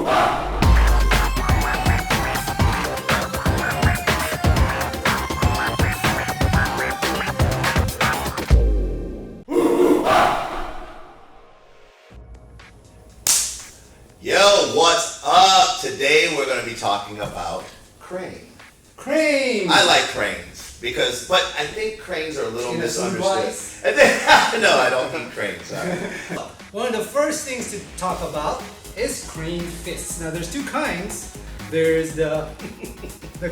Yo, what's up? Today we're going to be talking about crane. Crane! I like cranes but I think cranes are a little misunderstood. No, I don't eat cranes. Sorry. One of the first things to talk about is crane fists. Now there's two kinds. There's the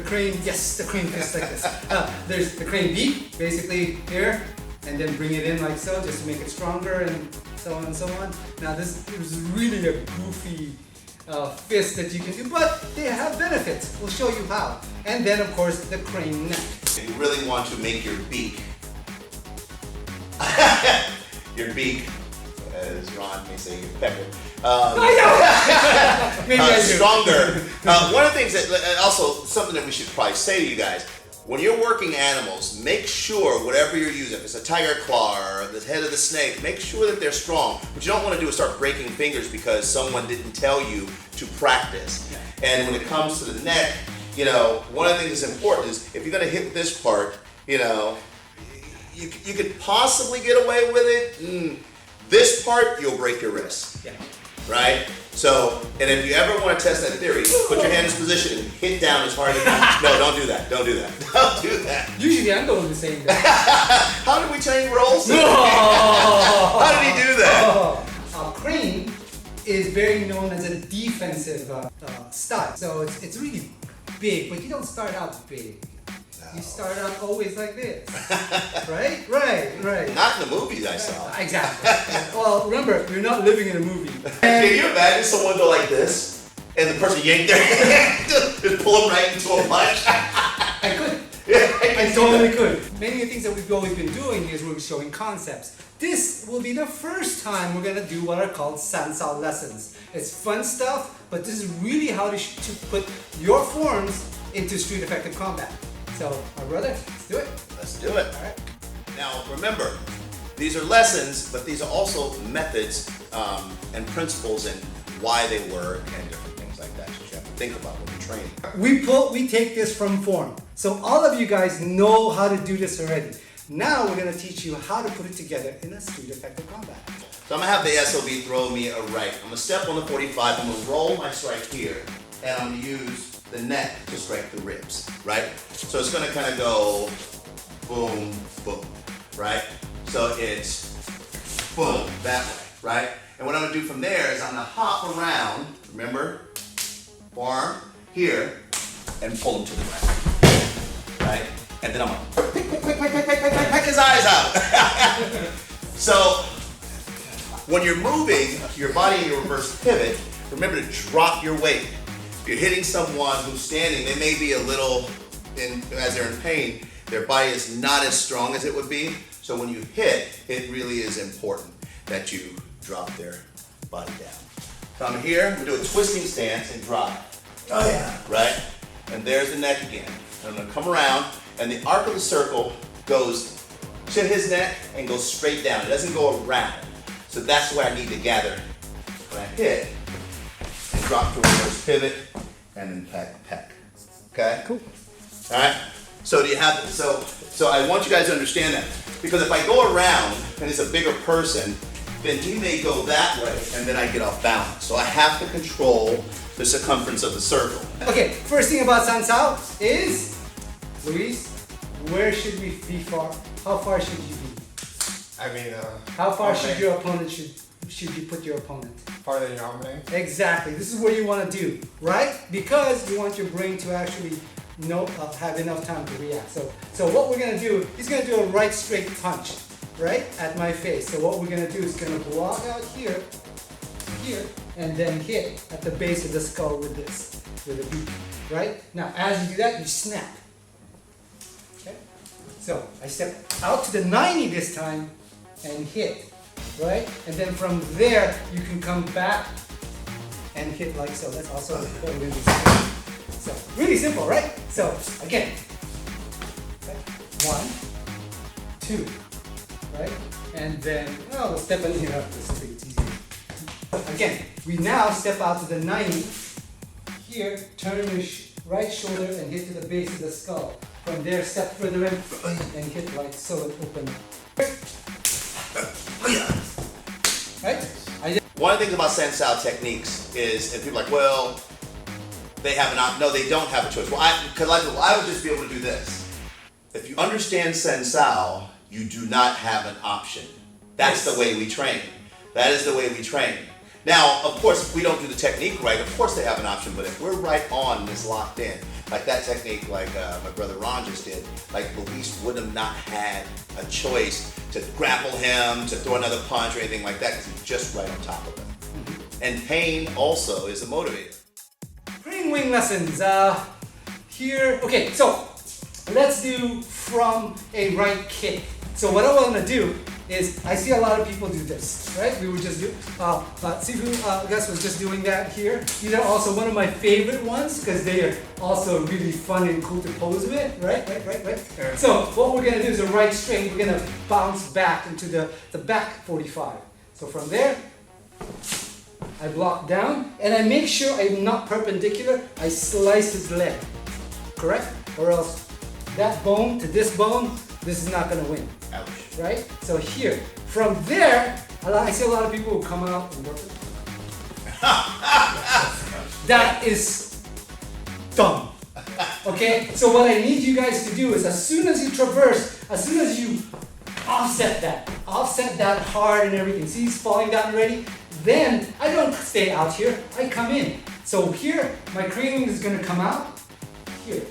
crane, yes, the crane fist like this. There's the crane beak, basically here, and then bring it in like so, just to make it stronger and so on and so on. Now this is really a goofy fist that you can do, but they have benefits. We'll show you how. And then of course the crane neck. If you really want to make your beak, as Ron may say, your pecker, stronger. One of the things that, also something that we should probably say to you guys, when you're working animals, make sure whatever you're using, if it's a tiger claw or the head of the snake, make sure that they're strong. What you don't want to do is start breaking fingers because someone didn't tell you to practice. And when it comes to the neck, you know, one of the things that's important is if you're going to hit this part, you know, you could possibly get away with it. This part, you'll break your wrist. Yeah. Right? So, and if you ever want to test that theory, put your hand in this position and hit down as hard as you can. No, don't do that. Don't do that. Don't do that. Usually I'm going the same way. How did we change roles? How did he do that? Crane is very known as a defensive style. So it's really big, but you don't start out big. No. You start out always like this. Right? Right. Not in the movies I saw. Exactly. Well, remember, you're not living in a movie. Can you imagine someone go like this, and the person yank their hand, just pull them right into a punch? I could. Yeah, I totally could. Many of the things that we've always been doing is we're showing concepts. This will be the first time we're going to do what are called San Sao lessons. It's fun stuff, but this is really how to put your forms into street effective combat. So, my brother, let's do it. Let's do it. All right. Now, remember, these are lessons, but these are also methods and principles and why they work and different things like that that you have to think about when you're training. We take this from form. So all of you guys know how to do this already. Now we're going to teach you how to put it together in a street effective combat. So I'm going to have the SOB throw me a right. I'm going to step on the 45, I'm going to roll my strike here, and I'm going to use the neck to strike the ribs, right? So it's going to kind of go boom, boom, right? So it's boom, that way, right? And what I'm going to do from there is I'm going to hop around, remember, forearm here, and pull him to the ground, right? And then I'm going to pick his eyes out. So when you're moving your body in your reverse pivot, remember to drop your weight. If you're hitting someone who's standing, they may be a little, as they're in pain, their body is not as strong as it would be. So when you hit, it really is important that you drop their body down. So I'm here, I'm going to do a twisting stance and drop. Oh yeah. Right? And there's the neck again. And I'm going to come around, and the arc of the circle goes to his neck and goes straight down. It doesn't go around. So that's where I need to gather when I hit. And drop to a reverse pivot, and then peck. Okay? Cool. All right? So do you have, so I want you guys to understand that. Because if I go around, and it's a bigger person, then he may go that way, and then I get off balance. So I have to control the circumference of the circle. Okay, first thing about San Sao is, Luis, where should we be far? How far should you be? I mean, how far should your opponent, should you put your opponent? Farther than your opening? Exactly, this is what you want to do, right? Because you want your brain to actually have enough time to react. So what we're going to do, he's going to do a right straight punch, right, at my face. So what we're going to do is going to block out here, and then hit at the base of the skull with this, with a beat, right? Now, as you do that, you snap. Okay? So I step out to the 90 this time and hit, right? And then from there, you can come back and hit like so. That's also what we're going to do. So really simple, right? So again, okay. 1, 2, right? And then, we'll step in here. This will be easy. Again, We now step out to the 90. Here, turn your right shoulder and hit to the base of the skull. From there, step further in and hit like so and open. Right? One of the things about San Sao techniques is, and people are like, well, they have no, they don't have a choice. Well, I would just be able to do this. If you understand San Sao, you do not have an option. That's the way we train. That is the way we train. Now, of course, if we don't do the technique right, of course they have an option, but if we're right on this locked in, like that technique like my brother Ron just did, like Luis would have not had a choice to grapple him, to throw another punch or anything like that, because he's just right on top of him. And pain also is a motivator. Crane wing lessons. Here, okay, so let's do from a right kick. So what I want to do is, I see a lot of people do this, right? We would just do, Sifu, Gus was just doing that here. These are also one of my favorite ones because they are also really fun and cool to pose with, right? Yeah. So what we're gonna do is a right straight, we're gonna bounce back into the back 45. So from there, I block down and I make sure I'm not perpendicular, I slice his leg, correct? Or else that bone to this bone, this is not gonna win. Ouch. Right? So here, from there, I see a lot of people who come out and work it. That is dumb. Okay? So what I need you guys to do is as soon as you traverse, as soon as you offset that hard and everything, see he's falling down already, then I don't stay out here, I come in. So here, my crane wing is gonna come out, here.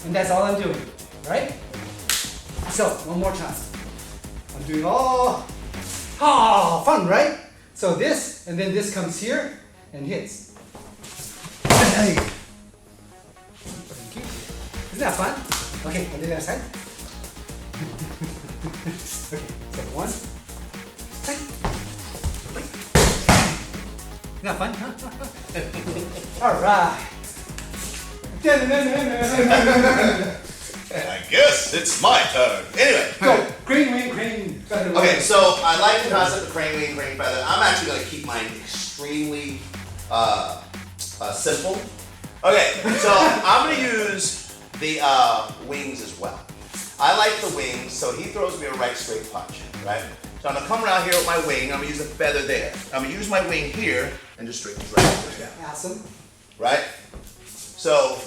And that's all I'm doing, right? So, one more time. I'm doing fun, right? So this, and then this comes here and hits. Thank you. Isn't that fun? Okay, I'll do the other side. Okay, so one. Isn't that fun? All right. I guess it's my turn. Anyway. Go. Crane wing, feather. Okay, so I like the concept of crane wing, crane feather. I'm actually going to keep mine extremely simple. Okay, so I'm going to use the wings as well. I like the wings, so he throws me a right straight punch, right? So I'm going to come around here with my wing. I'm going to use a feather there. I'm going to use my wing here and just straighten his right down. Awesome. Right? So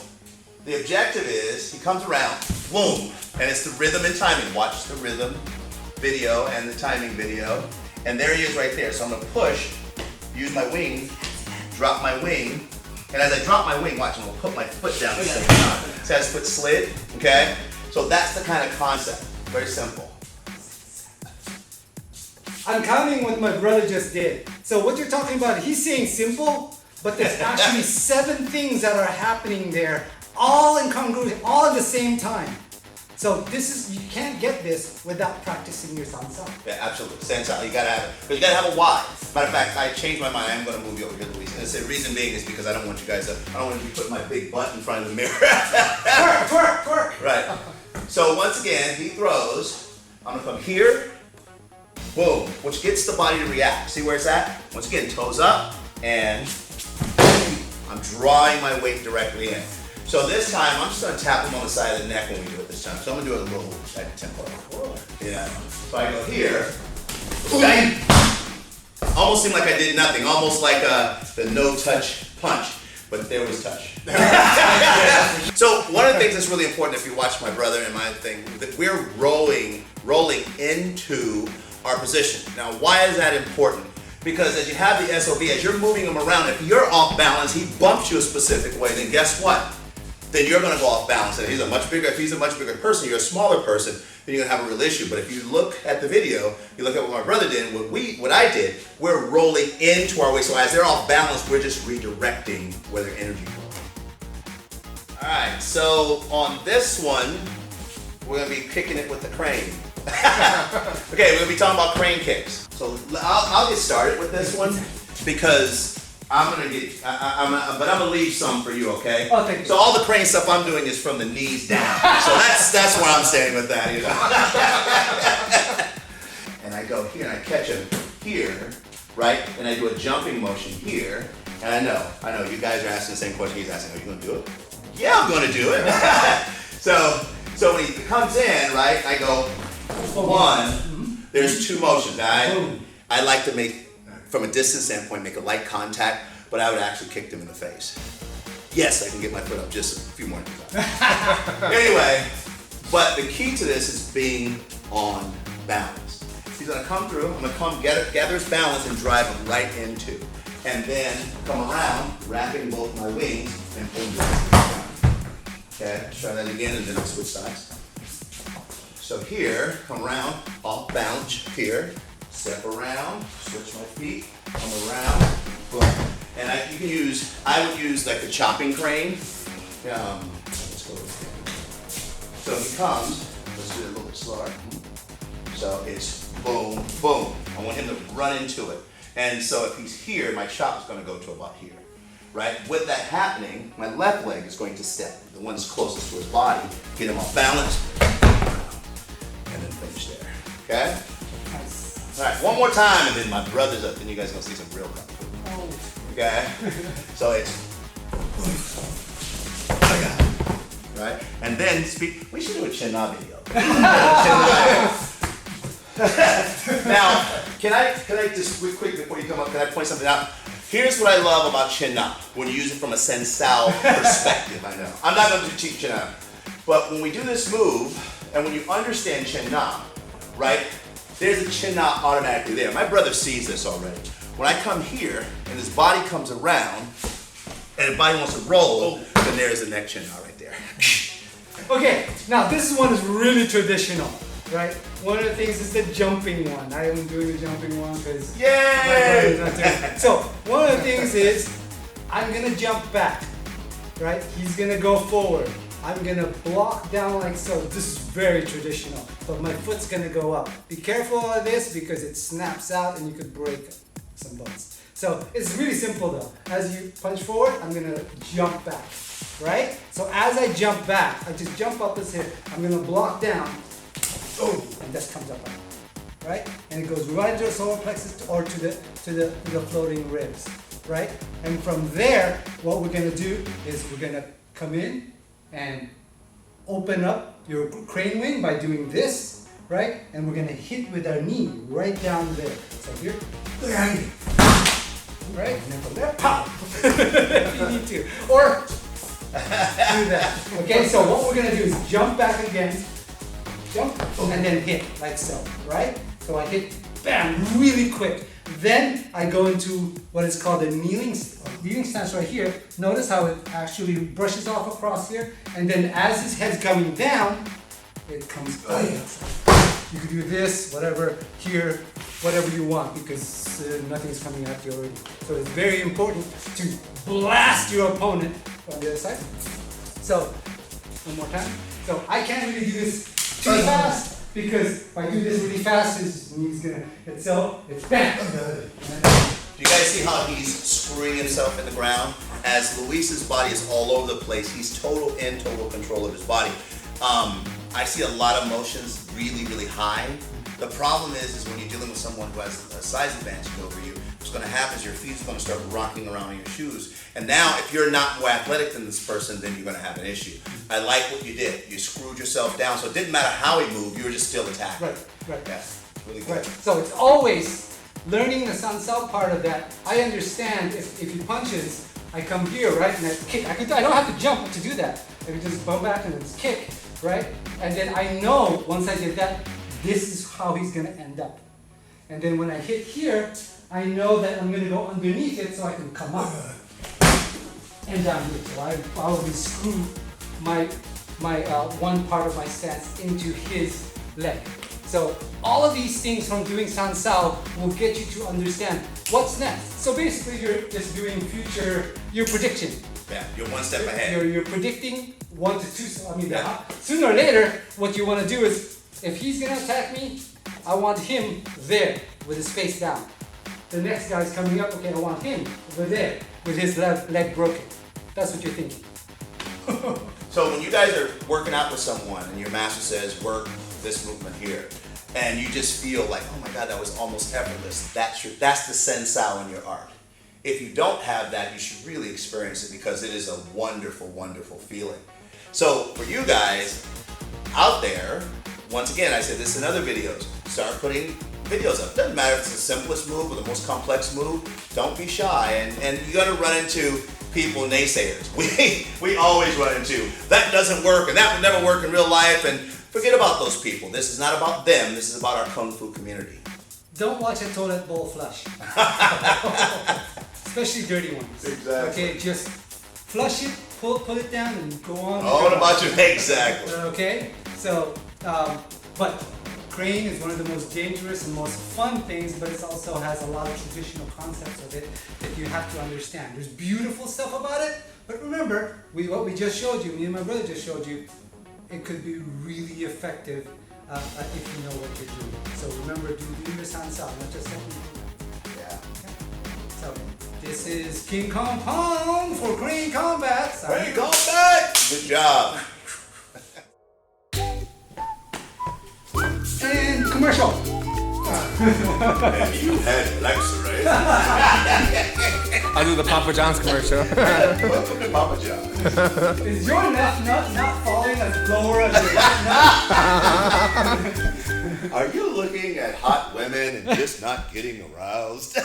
the objective is he comes around, boom, and it's the rhythm and timing. Watch the rhythm video and the timing video. And there he is right there. So I'm gonna push, use my wing, drop my wing, and as I drop my wing, watch, I'm gonna put my foot down at the same time. So his foot slid, okay? So that's the kind of concept, very simple. I'm counting what my brother just did. So what you're talking about, he's saying simple, but there's actually 7 things that are happening there, all in congruence, all at the same time. So you can't get this without practicing your San Sao. Yeah, absolutely. San Sao, you gotta have it. But you gotta have a why. Matter of fact, I changed my mind. I'm gonna move you over here, Luis. And the reason being is because I don't want you guys to, I don't want you to put my big butt in front of the mirror. Twerk. Right. So once again, he throws. I'm gonna come here, boom, which gets the body to react. See where it's at? Once again, toes up, and I'm drawing my weight directly in. So this time, I'm just gonna tap him on the side of the neck when we do it this time. So I'm gonna do it a little at tempo. Yeah. So I go here. Bang. Almost seemed like I did nothing. Almost like the no-touch punch, but there was touch. So one of the things that's really important, if you watch my brother and my thing, that we're rolling into our position. Now, why is that important? Because as you have the SOB, as you're moving him around, if you're off balance, he bumps you a specific way, then guess what? Then you're gonna go off balance. And if he's a much bigger person, you're a smaller person, then you're gonna have a real issue. But if you look at the video, you look at what my brother did, and what I did, we're rolling into our way. So as they're off balance, we're just redirecting where their energy goes. All right, so on this one, we're gonna be kicking it with the crane. Okay, we're gonna be talking about crane kicks. So I'll get started with this one because I'm gonna leave some for you, okay? Oh, thank you. So all the crane stuff I'm doing is from the knees down. So that's where I'm standing with that, you know. And I go here and I catch him here, right? And I do a jumping motion here, and I know, you guys are asking the same question he's asking. Are you gonna do it? Yeah, I'm gonna do it. so when he comes in, right, I go one, there's two motions. I like to make, from a distance standpoint, make a light contact, but I would actually kick them in the face. Yes, I can get my foot up just a few more times. Anyway, but the key to this is being on balance. He's gonna come through, I'm gonna come gather his balance and drive him right into. And then come around, wrapping both my wings and pull down. Okay, try that again and then I'll switch sides. So here, come around, off balance here, step around, switch my feet, come around, boom. And I would use like a chopping crane. Let's go with it. So he comes, let's do it a little bit slower. So it's boom, boom. I want him to run into it. And so if he's here, my chop is gonna go to about here, right? With that happening, my left leg is going to step, the one that's closest to his body, get him off balance, and then finish there, okay? Nice. All right, one more time, and then my brother's up, then you guys are gonna see some real kung fu. Okay? So it's, right? And then we should do a chin na video. Now, can I just quick before you come up, can I point something out? Here's what I love about chin na when you use it from a San Sao perspective. I know. I'm not going to teach chin na. But when we do this move, and when you understand chin na, right, there's a chin na automatically there. My brother sees this already. When I come here, and his body comes around, and his body wants to roll, then there's the neck chin na right there. Okay, now this one is really traditional, right? One of the things is the jumping one. I am doing the jumping one because my brother's not doing it. So one of the things is I'm gonna jump back, right? He's gonna go forward. I'm gonna block down like so. This is very traditional, but my foot's gonna go up. Be careful of this because it snaps out and you could break some bones. So it's really simple though. As you punch forward, I'm gonna jump back, right? So as I jump back, I just jump up this hip. I'm gonna block down, and this comes up, right? And it goes right to the solar plexus or to the floating ribs, right? And from there, what we're gonna do is we're gonna come in and open up your crane wing by doing this, right? And we're gonna hit with our knee right down there. So here, right? And then from there, pop! If you need to. Or do that. Okay, so what we're gonna do is jump back again, jump, and then hit, like so, right? So I hit, bam, really quick. Then I go into what is called a kneeling stance right here. Notice how it actually brushes off across here, and then as his head's coming down, it comes up. You can do this, whatever, here, whatever you want, because nothing's coming at you already. So it's very important to blast your opponent on the other side. So, one more time. So I can't really do this too fast, because if I do this really fast, his knee's gonna hit, so it's bam! Do you guys see how he's screwing himself in the ground? As Luis's body is all over the place, he's total control of his body. I see a lot of motions really, really high. The problem is when you're dealing with someone who has a size advantage over you, what's going to happen is your feet's going to start rocking around in your shoes. And now, if you're not more athletic than this person, then you're going to have an issue. I like what you did. You screwed yourself down, so it didn't matter how he moved, you were just still attacking. Right. Yeah, really good. Right. So it's always learning the San Sao part of that. I understand if he punches, I come here, right, and I kick. I don't have to jump to do that. I can just bump back and just kick, right? And then I know once I did that, this is how he's gonna end up. And then when I hit here, I know that I'm gonna go underneath it so I can come up and down here. So I probably screw my one part of my stance into his leg. So all of these things from doing San Sao will get you to understand what's next. So basically you're just doing your prediction. Yeah, you're one step ahead. You're predicting 1 to 2, so I mean, sooner or later, what you want to do is, if he's going to attack me, I want him there with his face down. The next guy's coming up, okay, I want him over there with his leg broken. That's what you're thinking. So when you guys are working out with someone and your master says, work this movement here, and you just feel like, oh my God, that was almost effortless. That's the San Sao in your art. If you don't have that, you should really experience it because it is a wonderful, wonderful feeling. So for you guys out there, once again, I said this in other videos, start putting videos up. Doesn't matter if it's the simplest move or the most complex move, don't be shy. And you're gonna run into people, naysayers. We always run into, that doesn't work and that would never work in real life, and forget about those people. This is not about them, this is about our Kung Fu community. Don't watch a toilet bowl flush. Especially dirty ones. Exactly. Okay, just flush it, pull it down, and go on. Oh, what about you? Exactly. Okay, so, but crane is one of the most dangerous and most fun things, but it also has a lot of traditional concepts of it that you have to understand. There's beautiful stuff about it, but remember, what we just showed you, me and my brother just showed you, it could be really effective if you know what you're doing. So remember, do your San Sao, not just something. Yeah. So this is King Kong Pong for Crane Combat. Crane Combat! Good job. And commercial. And you had Lex, right? I'll do the Papa John's commercial. Welcome to Papa John. Is your left nut not falling as lower as your right nut? Are you looking at hot women and just not getting aroused?